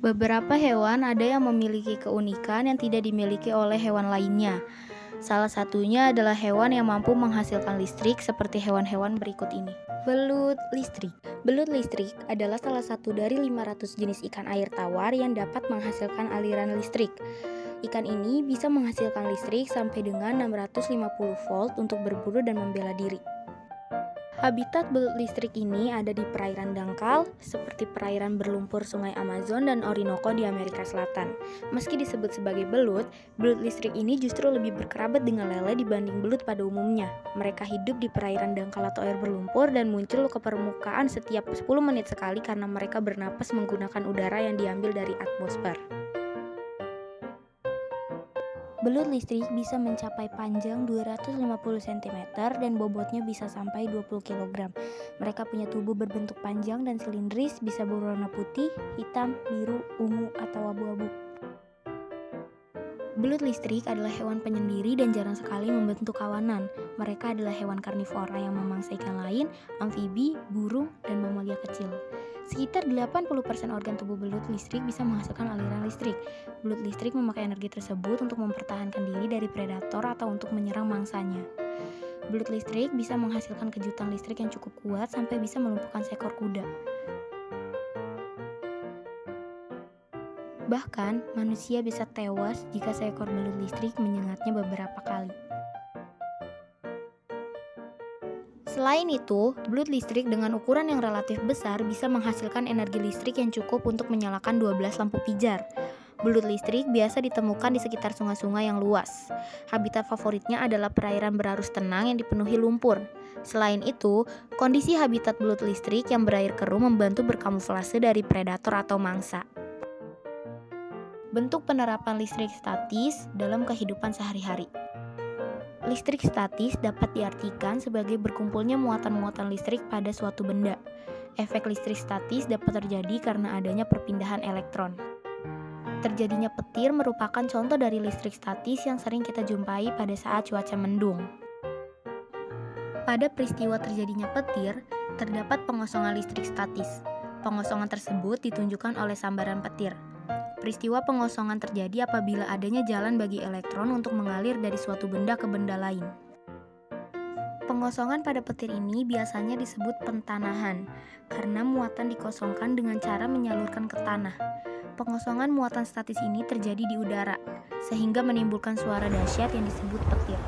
Beberapa hewan ada yang memiliki keunikan yang tidak dimiliki oleh hewan lainnya. Salah satunya adalah hewan yang mampu menghasilkan listrik seperti hewan-hewan berikut ini. Belut listrik. Belut listrik adalah salah satu dari 500 jenis ikan air tawar yang dapat menghasilkan aliran listrik. Ikan ini bisa menghasilkan listrik sampai dengan 650 volt untuk berburu dan membela diri. Habitat belut listrik ini ada di perairan dangkal, seperti perairan berlumpur Sungai Amazon dan Orinoco di Amerika Selatan. Meski disebut sebagai belut listrik ini justru lebih berkerabat dengan lele dibanding belut pada umumnya. Mereka hidup di perairan dangkal atau air berlumpur dan muncul ke permukaan setiap 10 menit sekali karena mereka bernapas menggunakan udara yang diambil dari atmosfer. Belut listrik bisa mencapai panjang 250 cm dan bobotnya bisa sampai 20 kg. Mereka punya tubuh berbentuk panjang dan silindris, bisa berwarna putih, hitam, biru, ungu, atau abu-abu. Belut listrik adalah hewan penyendiri dan jarang sekali membentuk kawanan. Mereka adalah hewan karnivora yang memangsa ikan lain, amfibi, burung, dan mamalia kecil. Sekitar 80% organ tubuh belut listrik bisa menghasilkan aliran listrik. Belut listrik memakai energi tersebut untuk mempertahankan diri dari predator atau untuk menyerang mangsanya. Belut listrik bisa menghasilkan kejutan listrik yang cukup kuat sampai bisa melumpuhkan seekor kuda. Bahkan, manusia bisa tewas jika seekor belut listrik menyengatnya beberapa kali. Selain itu, belut listrik dengan ukuran yang relatif besar bisa menghasilkan energi listrik yang cukup untuk menyalakan 12 lampu pijar. Belut listrik biasa ditemukan di sekitar sungai-sungai yang luas. Habitat favoritnya adalah perairan berarus tenang yang dipenuhi lumpur. Selain itu, kondisi habitat belut listrik yang berair keruh membantu berkamuflase dari predator atau mangsa. Bentuk penerapan listrik statis dalam kehidupan sehari-hari. Listrik statis dapat diartikan sebagai berkumpulnya muatan-muatan listrik pada suatu benda. Efek listrik statis dapat terjadi karena adanya perpindahan elektron. Terjadinya petir merupakan contoh dari listrik statis yang sering kita jumpai pada saat cuaca mendung. Pada peristiwa terjadinya petir, terdapat pengosongan listrik statis. Pengosongan tersebut ditunjukkan oleh sambaran petir. Peristiwa pengosongan terjadi apabila adanya jalan bagi elektron untuk mengalir dari suatu benda ke benda lain. Pengosongan pada petir ini biasanya disebut pentanahan, karena muatan dikosongkan dengan cara menyalurkan ke tanah. Pengosongan muatan statis ini terjadi di udara, sehingga menimbulkan suara dahsyat yang disebut petir.